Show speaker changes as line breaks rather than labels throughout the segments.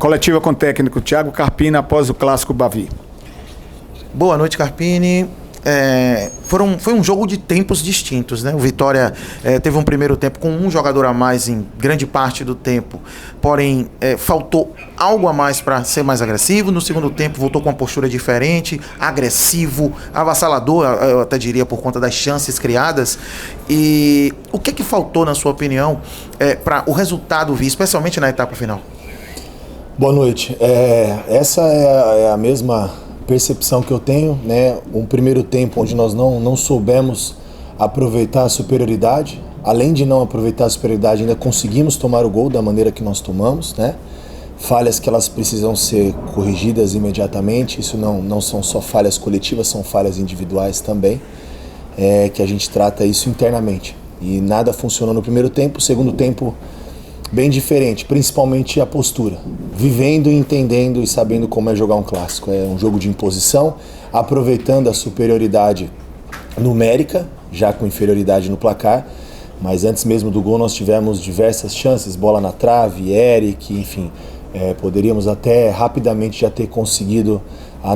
Coletiva com o técnico Thiago Carpini após o clássico Bavi.
Boa noite, Carpini. Foi um jogo de tempos distintos, né? O Vitória teve um primeiro tempo com um jogador a mais em grande parte do tempo, porém faltou algo a mais para ser mais agressivo. No segundo tempo voltou com uma postura diferente, agressivo, avassalador, eu até diria, por conta das chances criadas. E o que faltou, na sua opinião, para o resultado vir, especialmente na etapa final?
Boa noite. Essa é a mesma percepção que eu tenho, né? Um primeiro tempo onde nós não soubemos aproveitar a superioridade. Além de não aproveitar a superioridade, ainda conseguimos tomar o gol da maneira que nós tomamos, né? Falhas que elas precisam ser corrigidas imediatamente. Isso não são só falhas coletivas, são falhas individuais também, que a gente trata isso internamente. E nada funcionou no primeiro tempo. O segundo tempo bem diferente, principalmente a postura, vivendo, entendendo e sabendo como é jogar um clássico. É um jogo de imposição, aproveitando a superioridade numérica, já com inferioridade no placar, mas antes mesmo do gol nós tivemos diversas chances, bola na trave, Eric, enfim, poderíamos até rapidamente já ter conseguido o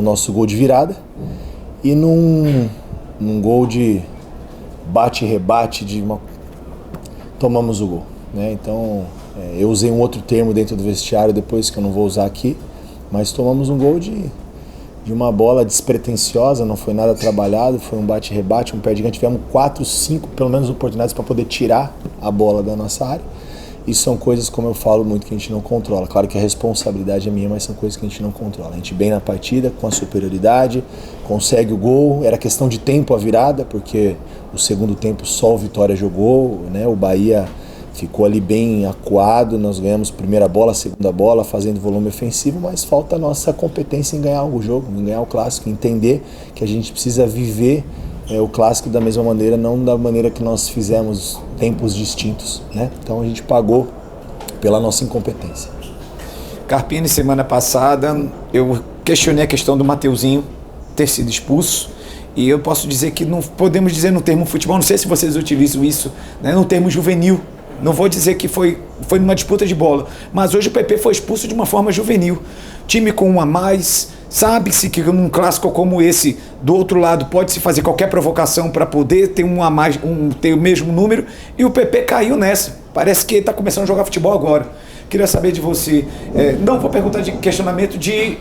nosso gol de virada, e num gol de bate-rebate, tomamos o gol. Né? Então, eu usei um outro termo dentro do vestiário depois que eu não vou usar aqui, mas tomamos um gol de uma bola despretensiosa, não foi nada trabalhado, foi um bate-rebate, um pé de ganho. Tivemos 4, 5 pelo menos oportunidades para poder tirar a bola da nossa área. E são coisas, como eu falo muito, que a gente não controla. Claro que a responsabilidade é minha, mas são coisas que a gente não controla. A gente bem na partida, com a superioridade, consegue o gol. Era questão de tempo a virada, porque o segundo tempo só o Vitória jogou, né? O Bahia ficou ali bem acuado, nós ganhamos primeira bola, segunda bola, fazendo volume ofensivo, mas falta a nossa competência em ganhar o jogo, em ganhar o clássico, entender que a gente precisa viver o clássico da mesma maneira, não da maneira que nós fizemos tempos distintos, né? Então a gente pagou pela nossa incompetência.
Carpini, semana passada, eu questionei a questão do Mateuzinho ter sido expulso, e eu posso dizer que não podemos dizer no termo futebol, não sei se vocês utilizam isso, né, no termo juvenil. Não vou dizer que foi numa disputa de bola, mas hoje o PP foi expulso de uma forma juvenil. Time com um a mais, sabe-se que num clássico como esse, do outro lado, pode-se fazer qualquer provocação para poder ter um a mais, ter o mesmo número, e o PP caiu nessa. Parece que ele está começando a jogar futebol agora. Queria saber de você, não vou perguntar de questionamento de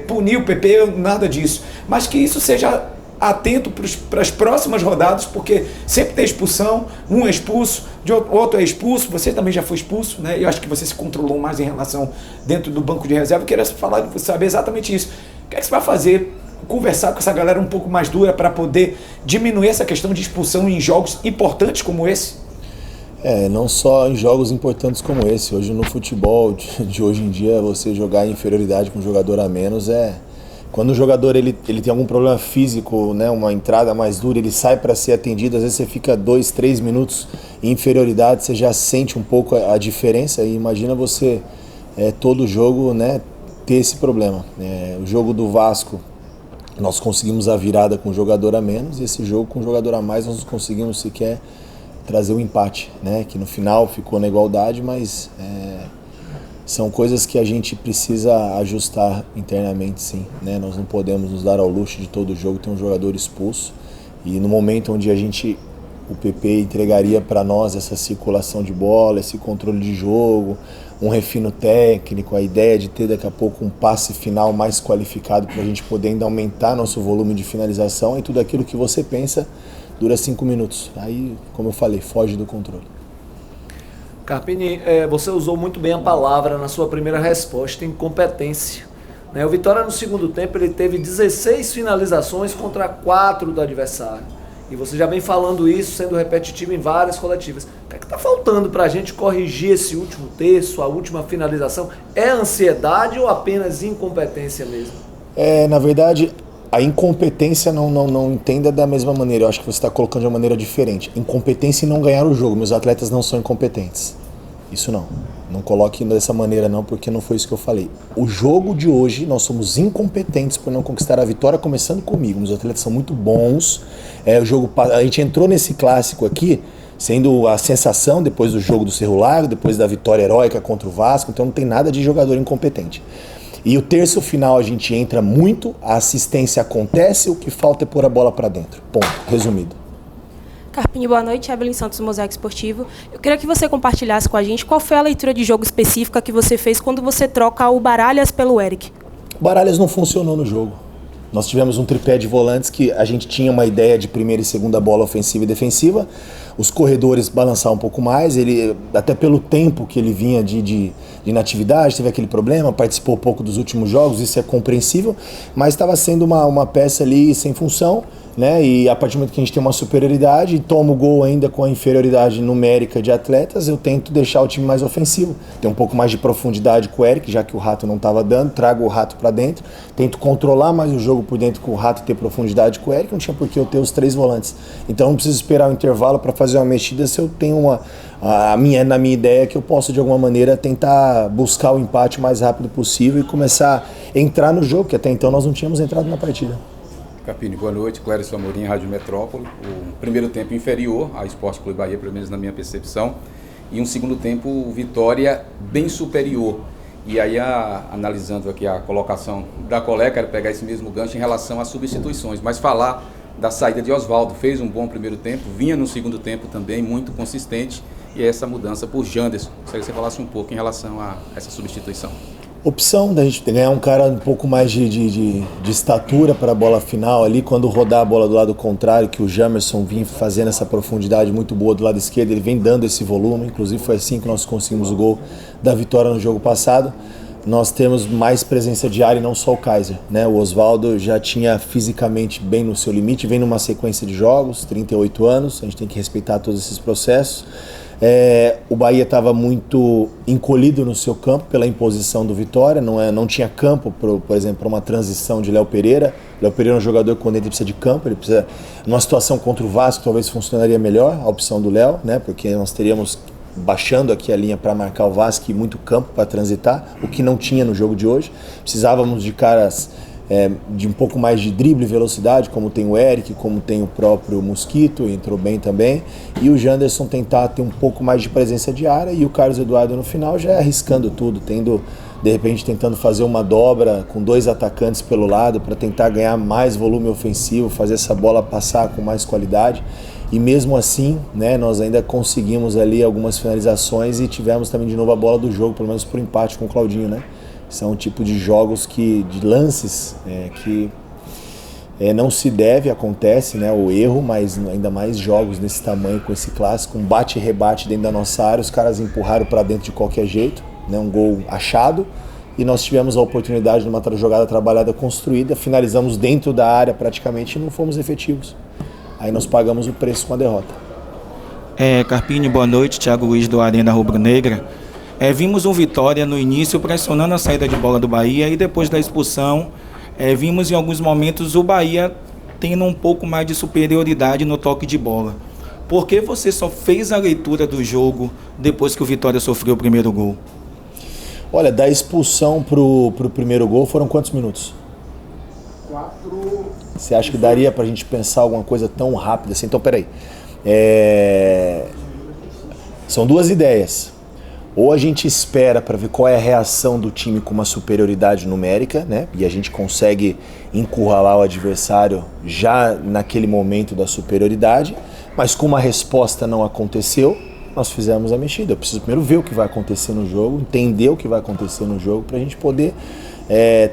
punir o PP, nada disso, mas que isso seja atento para as próximas rodadas, porque sempre tem expulsão, um é expulso, outro é expulso, você também já foi expulso, né? Eu acho que você se controlou mais em relação dentro do banco de reserva. Eu queria saber exatamente isso. O que é que você vai fazer? Conversar com essa galera um pouco mais dura para poder diminuir essa questão de expulsão em jogos importantes como esse?
Não só em jogos importantes como esse. Hoje no futebol de hoje em dia, você jogar em inferioridade com um jogador a menos quando o jogador ele tem algum problema físico, né, uma entrada mais dura, ele sai para ser atendido, às vezes você fica 2, 3 minutos em inferioridade, você já sente um pouco a diferença, e imagina você todo jogo, né, ter esse problema. O jogo do Vasco, nós conseguimos a virada com um jogador a menos, e esse jogo com um jogador a mais nós não conseguimos sequer trazer o empate, né, que no final ficou na igualdade, mas são coisas que a gente precisa ajustar internamente, sim, né? Nós não podemos nos dar ao luxo de todo jogo ter um jogador expulso, e no momento onde o PP entregaria para nós essa circulação de bola, esse controle de jogo, um refino técnico, a ideia de ter daqui a pouco um passe final mais qualificado para a gente poder ainda aumentar nosso volume de finalização, e tudo aquilo que você pensa dura 5 minutos. Aí, como eu falei, foge do controle.
Carpini, você usou muito bem a palavra na sua primeira resposta, incompetência. O Vitória no segundo tempo ele teve 16 finalizações contra 4 do adversário. E você já vem falando isso, sendo repetitivo em várias coletivas. O que está faltando para a gente corrigir esse último terço, a última finalização? É ansiedade ou apenas incompetência mesmo?
Na verdade, a incompetência não entenda da mesma maneira. Eu acho que você está colocando de uma maneira diferente. Incompetência em não ganhar o jogo. Meus atletas não são incompetentes. Isso não. Não coloque dessa maneira não, porque não foi isso que eu falei. O jogo de hoje, nós somos incompetentes por não conquistar a vitória, começando comigo. Meus atletas são muito bons. A gente entrou nesse clássico aqui sendo a sensação depois do jogo do Cerro Largo, depois da vitória heróica contra o Vasco, então não tem nada de jogador incompetente. E o terço final a gente entra muito, a assistência acontece, o que falta é pôr a bola para dentro. Ponto, resumido.
Carpini, boa noite. Evelyn Santos, Mosaico Esportivo. Eu queria que você compartilhasse com a gente qual foi a leitura de jogo específica que você fez quando você troca o Baralhas pelo Eric.
O Baralhas não funcionou no jogo. Nós tivemos um tripé de volantes que a gente tinha uma ideia de primeira e segunda bola ofensiva e defensiva. Os corredores balançaram um pouco mais, ele até pelo tempo que ele vinha de inatividade, teve aquele problema, participou pouco dos últimos jogos, isso é compreensível, mas estava sendo uma peça ali sem função, né? E a partir do momento que a gente tem uma superioridade e toma o gol ainda com a inferioridade numérica de atletas, eu tento deixar o time mais ofensivo, ter um pouco mais de profundidade com o Eric, já que o Rato não estava dando, trago o Rato para dentro, tento controlar mais o jogo por dentro com o Rato ter profundidade com o Eric, não tinha por que eu ter os 3 volantes. Então não preciso esperar o intervalo para fazer uma mexida se eu tenho na minha ideia que eu posso de alguma maneira tentar buscar o empate o mais rápido possível e começar a entrar no jogo, que até então nós não tínhamos entrado na partida.
Carpini, boa noite. Clérison Amorim, Rádio Metrópole. O primeiro tempo inferior ao Sport Clube Bahia, pelo menos na minha percepção, e um segundo tempo vitória bem superior. E aí, analisando aqui a colocação da colega, quero pegar esse mesmo gancho em relação às substituições, mas falar da saída de Oswaldo. Fez um bom primeiro tempo, vinha no segundo tempo também, muito consistente, e essa mudança por Janderson. Gostaria que você falasse um pouco em relação a essa substituição.
Opção da gente ganhar um cara um pouco mais de estatura para a bola final ali, quando rodar a bola do lado contrário, que o Jamerson vinha fazendo essa profundidade muito boa do lado esquerdo, ele vem dando esse volume, inclusive foi assim que nós conseguimos o gol da vitória no jogo passado. Nós temos mais presença de área e não só o Kaiser, né? O Oswaldo já tinha fisicamente bem no seu limite, vem numa sequência de jogos, 38 anos, a gente tem que respeitar todos esses processos. O Bahia estava muito encolhido no seu campo pela imposição do Vitória, não tinha campo, por exemplo, para uma transição de Léo Pereira. Léo Pereira é um jogador que quando ele precisa de campo, ele precisa, numa situação contra o Vasco talvez funcionaria melhor a opção do Léo, né? Porque nós teríamos baixando aqui a linha para marcar o Vasco e muito campo para transitar, o que não tinha no jogo de hoje. Precisávamos de caras de um pouco mais de drible e velocidade, como tem o Eric, como tem o próprio Mosquito, entrou bem também, e o Janderson tentar ter um pouco mais de presença de área, e o Carlos Eduardo no final já arriscando tudo, de repente tentando fazer uma dobra com 2 atacantes pelo lado para tentar ganhar mais volume ofensivo, fazer essa bola passar com mais qualidade. E mesmo assim, né, nós ainda conseguimos ali algumas finalizações e tivemos também de novo a bola do jogo, pelo menos por empate com o Claudinho, né? São um tipo de jogos de lances que não se deve, acontece, né, o erro, mas ainda mais jogos desse tamanho, com esse clássico, um bate e rebate dentro da nossa área, os caras empurraram para dentro de qualquer jeito, né, um gol achado, e nós tivemos a oportunidade numa jogada trabalhada, construída, finalizamos dentro da área praticamente e não fomos efetivos. Aí nós pagamos o preço com a derrota.
Carpini, boa noite. Thiago Luiz do Arena Rubro Negra. Vimos um Vitória no início pressionando a saída de bola do Bahia e depois da expulsão vimos em alguns momentos o Bahia tendo um pouco mais de superioridade no toque de bola. Por que você só fez a leitura do jogo depois que o Vitória sofreu o primeiro gol?
Olha, da expulsão pro primeiro gol foram quantos minutos?
4.
Você acha que daria pra gente pensar alguma coisa tão rápida assim? Então, peraí. São 2 ideias. Ou a gente espera para ver qual é a reação do time com uma superioridade numérica, né? E a gente consegue encurralar o adversário já naquele momento da superioridade, mas como a resposta não aconteceu, nós fizemos a mexida. Eu preciso primeiro ver o que vai acontecer no jogo, entender o que vai acontecer no jogo, para a gente poder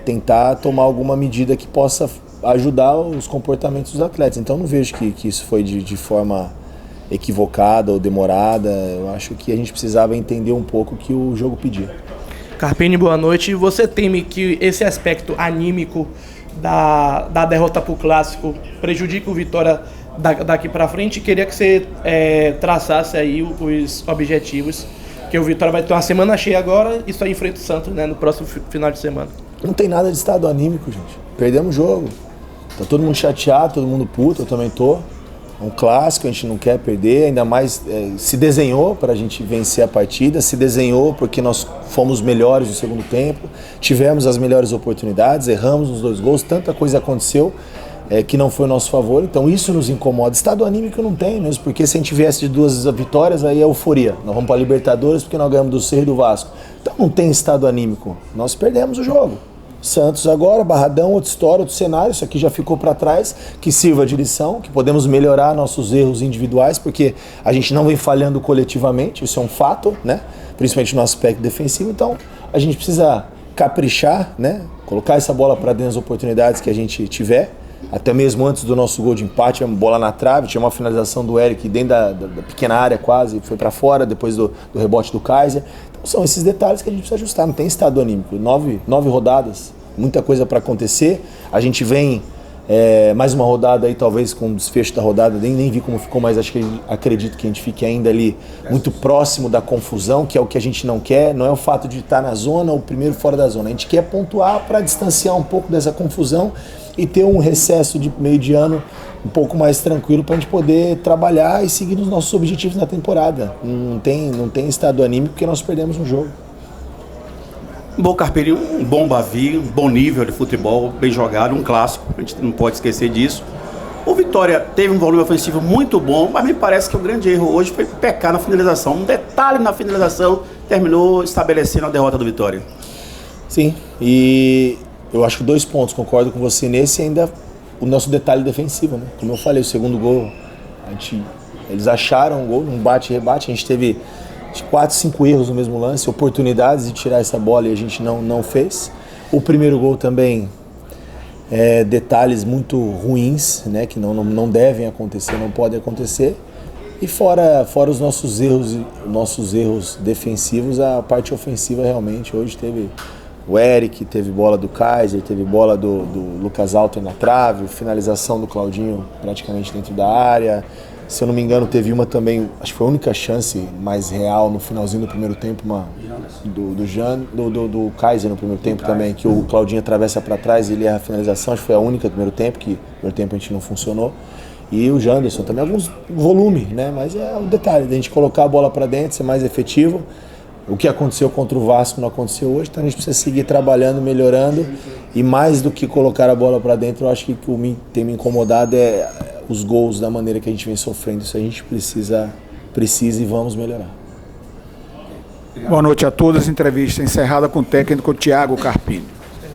tentar tomar alguma medida que possa ajudar os comportamentos dos atletas. Então não vejo que isso foi de forma equivocada ou demorada. Eu acho que a gente precisava entender um pouco o que o jogo pedia.
Carpini, boa noite. Você teme que esse aspecto anímico da derrota para o Clássico prejudique o Vitória daqui para frente? Queria que você traçasse aí os objetivos, que o Vitória vai ter uma semana cheia agora e só enfrenta o Santos, né, no próximo final de semana.
Não tem nada de estado anímico, gente. Perdemos o jogo. Tá todo mundo chateado, todo mundo puto, eu também tô. É um clássico, a gente não quer perder, ainda mais se desenhou para a gente vencer a partida, se desenhou porque nós fomos melhores no segundo tempo, tivemos as melhores oportunidades, erramos nos 2 gols, tanta coisa aconteceu, que não foi nosso favor, então isso nos incomoda. Estado anímico não tem mesmo, porque se a gente viesse de 2 vitórias, aí é euforia. Nós vamos para a Libertadores porque nós ganhamos do Cerro e do Vasco. Então não tem estado anímico, nós perdemos o jogo. Santos agora, Barradão, outra história, outro cenário, isso aqui já ficou para trás, que sirva de lição, que podemos melhorar nossos erros individuais, porque a gente não vem falhando coletivamente, isso é um fato, né? Principalmente no aspecto defensivo, então a gente precisa caprichar, né? Colocar essa bola para dentro das oportunidades que a gente tiver, até mesmo antes do nosso gol de empate, uma bola na trave, tinha uma finalização do Eric dentro da pequena área quase, foi para fora, depois do rebote do Kaiser. Então são esses detalhes que a gente precisa ajustar, não tem estado anímico. 9 rodadas, muita coisa para acontecer, a gente vem mais uma rodada aí, talvez com o desfecho da rodada, nem vi como ficou, mas acredito que a gente fique ainda ali muito próximo da confusão, que é o que a gente não quer, não é o fato de estar na zona ou primeiro fora da zona, a gente quer pontuar para distanciar um pouco dessa confusão e ter um recesso de meio de ano um pouco mais tranquilo para a gente poder trabalhar e seguir os nossos objetivos na temporada. Não tem estado anímico porque nós perdemos um jogo.
Bom, Carpini, um bom Bavi, um bom nível de futebol, bem jogado, um clássico, a gente não pode esquecer disso. O Vitória teve um volume ofensivo muito bom, mas me parece que o grande erro hoje foi pecar na finalização. Um detalhe na finalização terminou estabelecendo a derrota do Vitória.
Sim, e eu acho que 2 pontos, concordo com você nesse, e ainda o nosso detalhe defensivo, né? Como eu falei, o segundo gol, eles acharam o gol, um bate-rebate, a gente teve 4, 5 erros no mesmo lance, oportunidades de tirar essa bola e a gente não fez. O primeiro gol também, detalhes muito ruins, né, que não devem acontecer, não podem acontecer. E fora os nossos erros defensivos, a parte ofensiva realmente, hoje teve o Eric, teve bola do Kaiser, teve bola do Lucas Alter na trave, finalização do Claudinho praticamente dentro da área. Se eu não me engano, teve uma também, acho que foi a única chance mais real no finalzinho do primeiro tempo, do Kaiser no primeiro tempo também, que o Claudinho atravessa para trás e ele erra a finalização, acho que foi a única do primeiro tempo, que no primeiro tempo a gente não funcionou. E o Janderson também, alguns volume, né? Mas é o detalhe, da gente colocar a bola para dentro, ser mais efetivo. O que aconteceu contra o Vasco não aconteceu hoje, então a gente precisa seguir trabalhando, melhorando. E mais do que colocar a bola para dentro, eu acho que o que tem me incomodado é os gols da maneira que a gente vem sofrendo. Isso a gente precisa e vamos melhorar.
Boa noite a todos. Entrevista encerrada com o técnico Thiago Carpini.